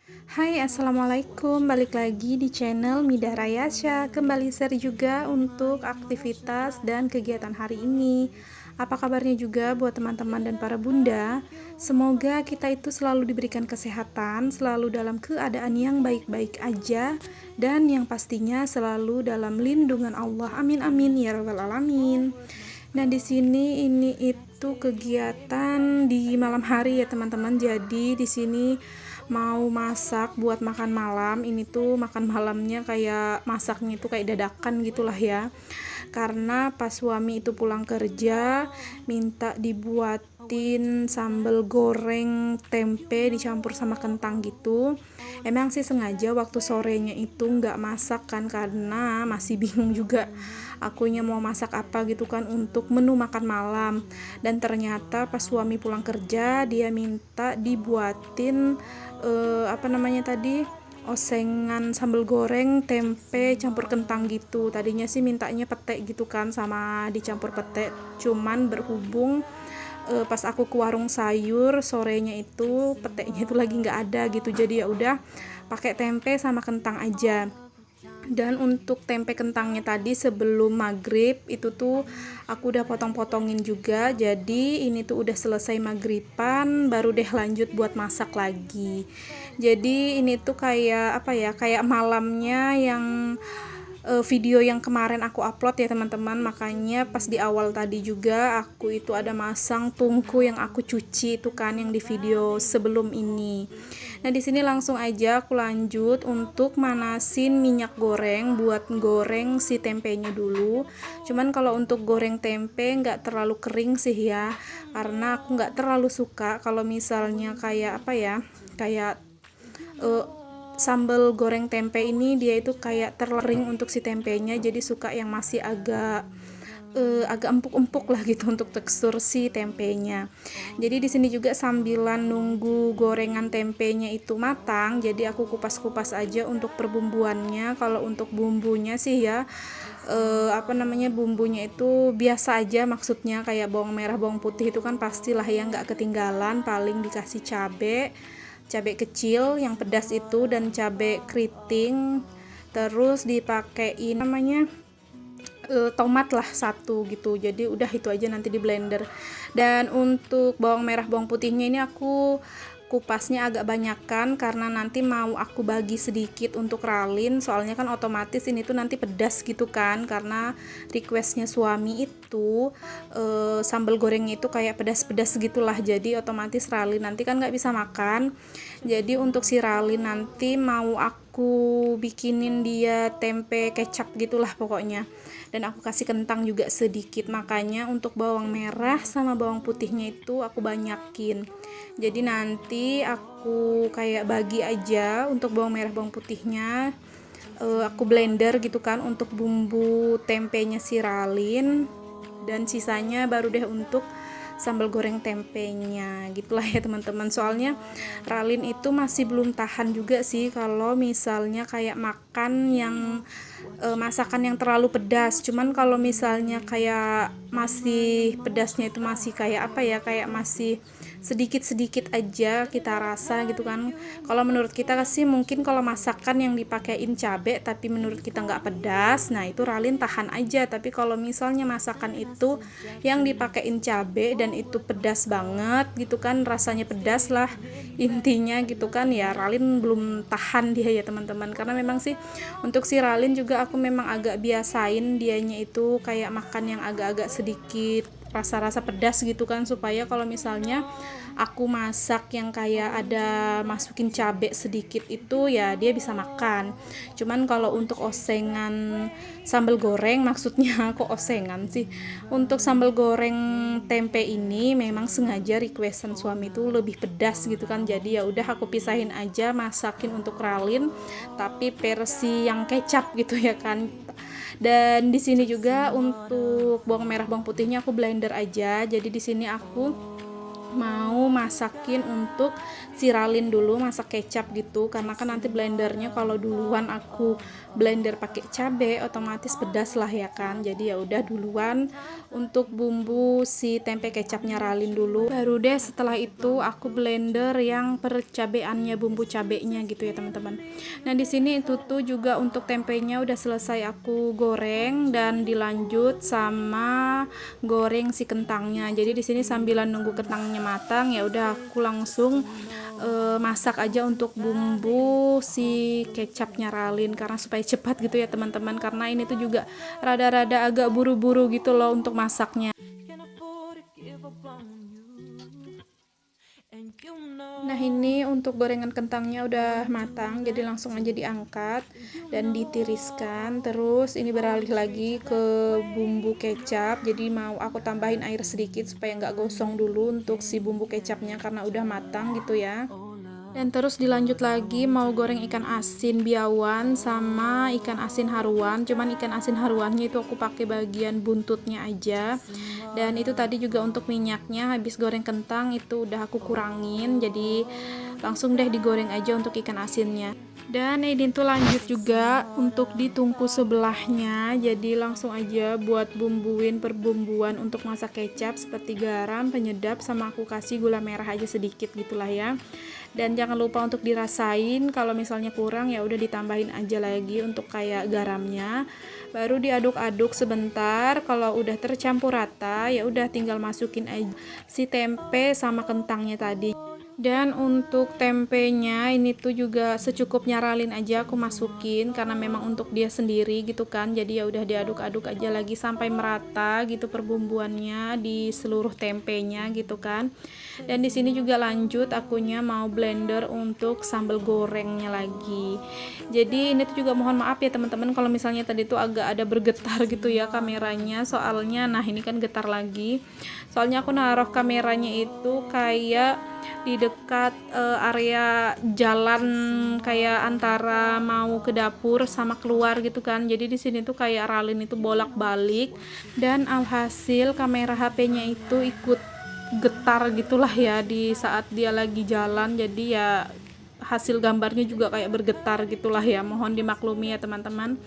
Hai, assalamualaikum. Balik lagi di channel Mida Rayasya. Kembali share juga untuk aktivitas dan kegiatan hari ini. Apa kabarnya juga buat teman-teman dan para bunda? Semoga kita itu selalu diberikan kesehatan, selalu dalam keadaan yang baik-baik aja, dan yang pastinya selalu dalam lindungan Allah. Amin amin ya rabbal alamin. Nah, di sini ini itu kegiatan di malam hari ya, teman-teman. Jadi di sini mau masak buat makan malam. Ini tuh makan malamnya kayak masaknya itu kayak dadakan gitulah ya. Karena pas suami itu pulang kerja, minta dibuatin sambal goreng tempe dicampur sama kentang gitu. Emang sih sengaja waktu sorenya itu nggak masak kan, karena masih bingung juga akunya mau masak apa gitu kan untuk menu makan malam. Dan ternyata pas suami pulang kerja, dia minta dibuatin apa namanya tadi, osengan sambal goreng tempe campur kentang gitu. Tadinya sih mintanya pete gitu kan, sama dicampur pete, cuman berhubung pas aku ke warung sayur sorenya itu peteknya itu lagi nggak ada gitu, jadi ya udah pakai tempe sama kentang aja. Dan untuk tempe kentangnya tadi sebelum maghrib itu tuh aku udah potong-potongin juga, jadi ini tuh udah selesai maghriban baru deh lanjut buat masak lagi. Jadi ini tuh kayak apa ya, kayak malamnya yang video yang kemarin aku upload ya teman-teman. Makanya pas di awal tadi juga aku itu ada masang tungku yang aku cuci itu kan, yang di video sebelum ini. Nah, di sini langsung aja aku lanjut untuk manasin minyak goreng buat goreng si tempenya dulu. Cuman kalau untuk goreng tempe nggak terlalu kering sih ya, karena aku nggak terlalu suka kalau misalnya kayak apa ya, kayak uh, sambal goreng tempe ini dia itu kayak terlering untuk si tempenya, jadi suka yang masih agak empuk-empuk lah gitu untuk tekstur si tempenya. Jadi di sini juga sambilan nunggu gorengan tempenya itu matang, jadi aku kupas-kupas aja untuk perbumbuannya. Kalau untuk bumbunya sih ya apa namanya, bumbunya itu biasa aja, maksudnya kayak bawang merah bawang putih itu kan pastilah ya nggak ketinggalan, paling dikasih cabai kecil yang pedas itu dan cabai keriting, terus dipakein namanya tomat lah satu gitu. Jadi udah itu aja nanti di blender. Dan untuk bawang merah bawang putihnya ini aku kupasnya agak banyakan karena nanti mau aku bagi sedikit untuk Ralin, soalnya kan otomatis ini tuh nanti pedas gitu kan, karena requestnya suami itu sambal gorengnya itu kayak pedas-pedas gitulah, jadi otomatis Ralin nanti kan nggak bisa makan. Jadi untuk si Ralin nanti mau aku bikinin dia tempe kecap gitulah pokoknya, dan aku kasih kentang juga sedikit. Makanya untuk bawang merah sama bawang putihnya itu aku banyakin. Jadi nanti aku kayak bagi aja untuk bawang merah bawang putihnya, aku blender gitu kan untuk bumbu tempenya si Ralin, dan sisanya baru deh untuk sambal goreng tempenya gitulah ya teman-teman. Soalnya Ralin itu masih belum tahan juga sih kalau misalnya kayak makan yang masakan yang terlalu pedas. Cuman kalau misalnya kayak masih pedasnya itu masih kayak apa ya, kayak masih sedikit-sedikit aja kita rasa gitu kan. Kalau menurut kita sih mungkin kalau masakan yang dipakein cabe tapi menurut kita nggak pedas, nah itu Ralin tahan aja. Tapi kalau misalnya masakan itu yang dipakein cabe dan itu pedas banget gitu kan, rasanya pedas lah intinya gitu kan, ya Ralin belum tahan dia ya teman-teman. Karena memang sih untuk si Ralin juga aku memang agak biasain dianya itu kayak makan yang agak-agak sedikit rasa-rasa pedas gitu kan, supaya kalau misalnya aku masak yang kayak ada masukin cabai sedikit itu ya dia bisa makan. Cuman kalau untuk osengan sambal goreng, maksudnya kok osengan sih, untuk sambal goreng tempe ini memang sengaja requestan suami tuh lebih pedas gitu kan, jadi ya udah aku pisahin aja masakin untuk Ralin tapi versi yang kecap gitu ya kan. Dan di sini juga untuk bawang merah bawang putihnya aku blender aja. Jadi di sini aku mau masakin untuk siralin dulu, masak kecap gitu, karena kan nanti blendernya kalau duluan aku blender pakai cabai otomatis pedas lah ya kan. Jadi ya udah duluan untuk bumbu si tempe kecapnya ralin dulu, baru deh setelah itu aku blender yang percabeannya, bumbu cabenya gitu ya teman-teman. Nah di sini itu tuh juga untuk tempenya udah selesai aku goreng dan dilanjut sama goreng si kentangnya. Jadi di sini sambilan nunggu kentangnya matang ya udah aku langsung masak aja untuk bumbu si kecapnya ralin, karena supaya cepat gitu ya teman-teman, karena ini tuh juga rada-rada agak buru-buru gitu loh untuk masaknya. Nah ini untuk gorengan kentangnya udah matang, jadi langsung aja diangkat dan ditiriskan. Terus ini beralih lagi ke bumbu kecap, jadi mau aku tambahin air sedikit supaya nggak gosong dulu untuk si bumbu kecapnya karena udah matang gitu ya. Dan terus dilanjut lagi mau goreng ikan asin biawan sama ikan asin haruan. Cuman ikan asin haruannya itu aku pakai bagian buntutnya aja. Dan itu tadi juga untuk minyaknya habis goreng kentang itu udah aku kurangin, jadi langsung deh digoreng aja untuk ikan asinnya. Dan ini tuh lanjut juga untuk ditungku sebelahnya, jadi langsung aja buat bumbuin perbumbuan untuk masak kecap seperti garam, penyedap, sama aku kasih gula merah aja sedikit gitulah ya. Dan jangan lupa untuk dirasain, kalau misalnya kurang ya udah ditambahin aja lagi untuk kayak garamnya. Baru diaduk-aduk sebentar, kalau udah tercampur rata ya udah tinggal masukin aja si tempe sama kentangnya tadi. Dan untuk tempenya ini tuh juga secukupnya ralin aja aku masukin karena memang untuk dia sendiri gitu kan. Jadi ya udah diaduk-aduk aja lagi sampai merata gitu perbumbuannya di seluruh tempenya gitu kan. Dan di sini juga lanjut akunya mau blender untuk sambal gorengnya lagi. Jadi ini tuh juga mohon maaf ya teman-teman kalau misalnya tadi tuh agak ada bergetar gitu ya kameranya, soalnya nah ini kan getar lagi. Soalnya aku naruh kameranya itu kayak di dekat area jalan kayak antara mau ke dapur sama keluar gitu kan. Jadi di sini tuh kayak ralin itu bolak-balik dan alhasil kamera HP-nya itu ikut getar gitulah ya di saat dia lagi jalan. Jadi ya hasil gambarnya juga kayak bergetar gitulah ya, mohon dimaklumi ya teman-teman.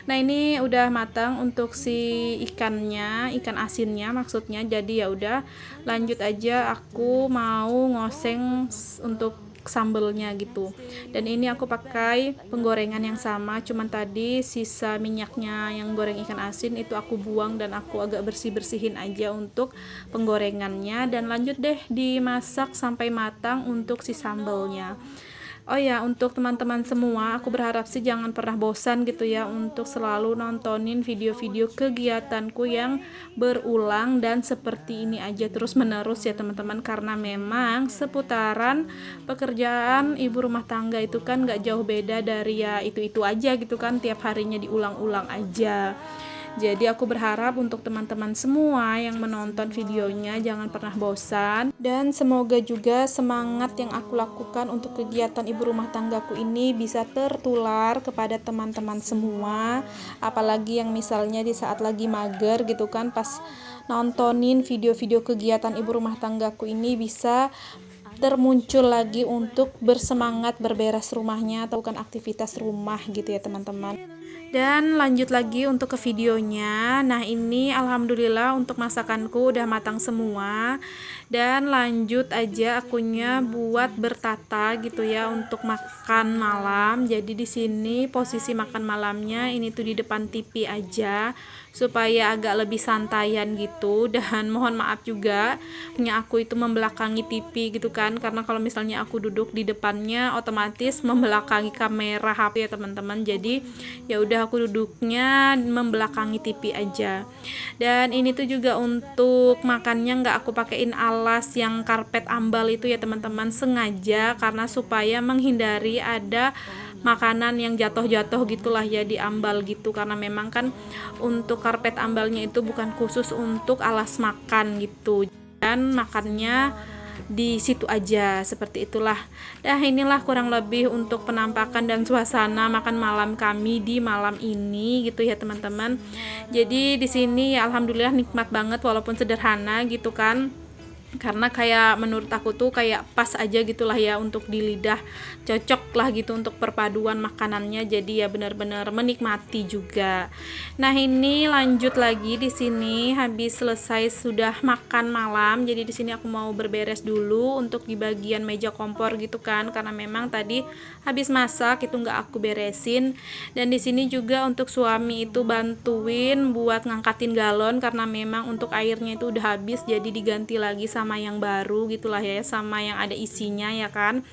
Nah ini udah matang untuk si ikannya, ikan asinnya maksudnya. Jadi ya udah lanjut aja aku mau ngoseng untuk sambelnya gitu. Dan ini aku pakai penggorengan yang sama, cuman tadi sisa minyaknya yang goreng ikan asin itu aku buang dan aku agak bersih-bersihin aja untuk penggorengannya. Dan lanjut deh dimasak sampai matang untuk si sambelnya. Oh ya, untuk teman-teman semua, aku berharap sih jangan pernah bosan gitu ya untuk selalu nontonin video-video kegiatanku yang berulang dan seperti ini aja terus menerus ya teman-teman, karena memang seputaran pekerjaan ibu rumah tangga itu kan gak jauh beda dari ya itu-itu aja gitu kan, tiap harinya diulang-ulang aja. Jadi aku berharap untuk teman-teman semua yang menonton videonya jangan pernah bosan, dan semoga juga semangat yang aku lakukan untuk kegiatan ibu rumah tanggaku ini bisa tertular kepada teman-teman semua, apalagi yang misalnya di saat lagi mager gitu kan, pas nontonin video-video kegiatan ibu rumah tanggaku ini bisa termuncul lagi untuk bersemangat berberes rumahnya atau bukan aktivitas rumah gitu ya teman-teman. Dan lanjut lagi untuk ke videonya. Nah ini alhamdulillah untuk masakanku udah matang semua. Dan lanjut aja akunya buat bertata gitu ya untuk makan malam. Jadi di sini posisi makan malamnya ini tuh di depan TV aja supaya agak lebih santaian gitu. Dan mohon maaf juga punya aku itu membelakangi TV gitu kan, karena kalau misalnya aku duduk di depannya otomatis membelakangi kamera HP ya teman-teman. Jadi ya udah aku duduknya membelakangi TV aja. Dan ini tuh juga untuk makannya nggak aku pakein alas yang karpet ambal itu ya teman-teman, sengaja karena supaya menghindari ada makanan yang jatuh-jatuh gitulah ya di ambal gitu, karena memang kan untuk karpet ambalnya itu bukan khusus untuk alas makan gitu, dan makannya di situ aja seperti itulah. Nah inilah kurang lebih untuk penampakan dan suasana makan malam kami di malam ini gitu ya teman-teman. Jadi di sini ya alhamdulillah nikmat banget walaupun sederhana gitu kan. karena kayak menurut aku tuh kayak pas aja gitulah ya untuk di lidah, cocok lah gitu untuk perpaduan makanannya, jadi ya benar-benar menikmati juga. Nah ini lanjut lagi di sini habis selesai sudah makan malam, jadi di sini aku mau berberes dulu untuk di bagian meja kompor gitu kan, karena memang tadi habis masak itu nggak aku beresin. Dan di sini juga untuk suami itu bantuin buat ngangkatin galon karena memang untuk airnya itu udah habis, jadi diganti lagi sama yang baru gitulah ya, sama yang ada isinya ya kan.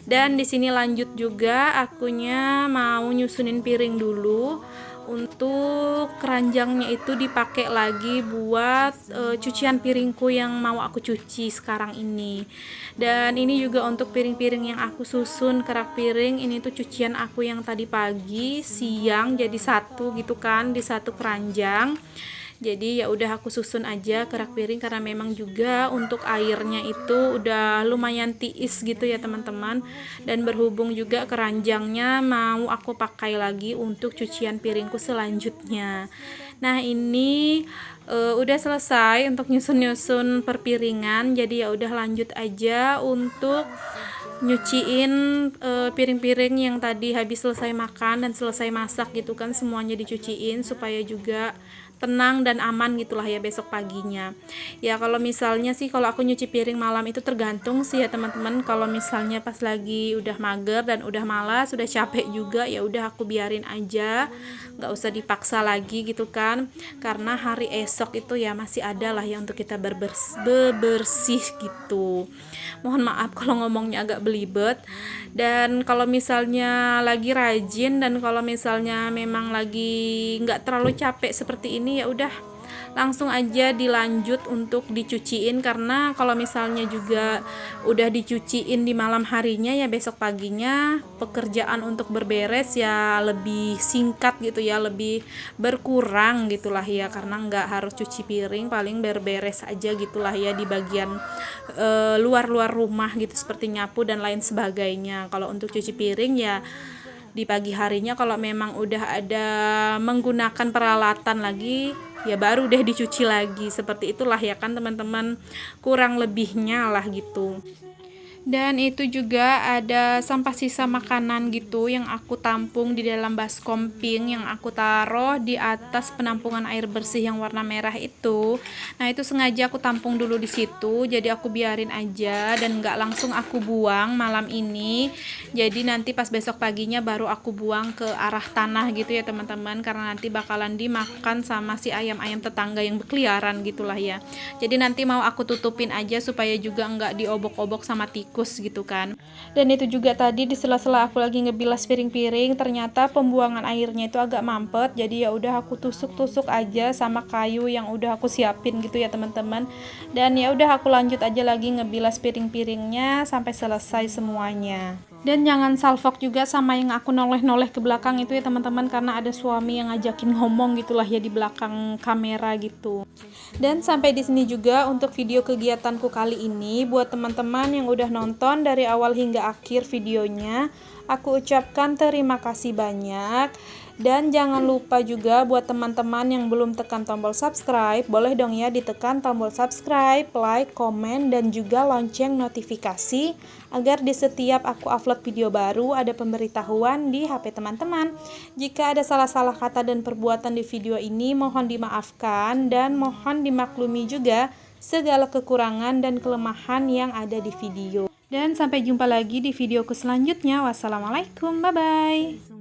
Dan di sini lanjut juga akunya mau nyusunin piring dulu. Untuk keranjangnya itu dipakai lagi buat cucian piringku yang mau aku cuci sekarang ini. Dan ini juga untuk piring-piring yang aku susun kerak piring, ini tuh cucian aku yang tadi pagi siang jadi satu gitu kan di satu keranjang. Jadi ya udah aku susun aja kerak piring karena memang juga untuk airnya itu udah lumayan tiis gitu ya teman-teman, dan berhubung juga keranjangnya mau aku pakai lagi untuk cucian piringku selanjutnya. Nah ini udah selesai untuk nyusun-nyusun perpiringan, jadi ya udah lanjut aja untuk nyuciin piring-piring yang tadi habis selesai makan dan selesai masak gitu kan, semuanya dicuciin supaya juga tenang dan aman gitulah ya besok paginya. Ya kalau misalnya sih kalau aku nyuci piring malam itu tergantung sih ya teman-teman. Kalau misalnya pas lagi udah mager dan udah malas, sudah capek juga, ya udah aku biarin aja, nggak usah dipaksa lagi gitu kan. Karena hari esok itu ya masih ada lah ya untuk kita bebersih gitu. Mohon maaf kalau ngomongnya agak belibet. Dan kalau misalnya lagi rajin dan kalau misalnya memang lagi nggak terlalu capek seperti ini, ya udah langsung aja dilanjut untuk dicuciin, karena kalau misalnya juga udah dicuciin di malam harinya ya besok paginya pekerjaan untuk berberes ya lebih singkat gitu ya, lebih berkurang gitulah ya, karena nggak harus cuci piring, paling berberes aja gitulah ya di bagian luar-luar rumah gitu seperti nyapu dan lain sebagainya. Kalau untuk cuci piring ya di pagi harinya kalau memang udah ada menggunakan peralatan lagi ya baru deh dicuci lagi, seperti itulah ya kan teman-teman, kurang lebihnya lah gitu. Dan itu juga ada sampah sisa makanan gitu yang aku tampung di dalam baskom pink yang aku taruh di atas penampungan air bersih yang warna merah itu. Nah itu sengaja aku tampung dulu di situ, jadi aku biarin aja dan nggak langsung aku buang malam ini. Jadi nanti pas besok paginya baru aku buang ke arah tanah gitu ya teman-teman, karena nanti bakalan dimakan sama si ayam-ayam tetangga yang berkeliaran gitulah ya. Jadi nanti mau aku tutupin aja supaya juga nggak diobok-obok sama tikus gitu kan. Dan itu juga tadi di sela-sela aku lagi ngebilas piring-piring, ternyata pembuangan airnya itu agak mampet, jadi ya udah aku tusuk-tusuk aja sama kayu yang udah aku siapin gitu ya teman-teman. Dan ya udah aku lanjut aja lagi ngebilas piring-piringnya sampai selesai semuanya. Dan jangan salfok juga sama yang aku noleh-noleh ke belakang itu ya teman-teman, karena ada suami yang ngajakin ngomong gitulah ya di belakang kamera gitu. Dan sampai di sini juga untuk video kegiatanku kali ini. Buat teman-teman yang udah nonton dari awal hingga akhir videonya, aku ucapkan terima kasih banyak. Dan jangan lupa juga buat teman-teman yang belum tekan tombol subscribe, boleh dong ya ditekan tombol subscribe, like, komen, dan juga lonceng notifikasi agar di setiap aku upload video baru ada pemberitahuan di HP teman-teman. Jika ada salah-salah kata dan perbuatan di video ini mohon dimaafkan dan mohon dimaklumi juga segala kekurangan dan kelemahan yang ada di video. Dan sampai jumpa lagi di videoku selanjutnya. Wassalamualaikum, bye-bye.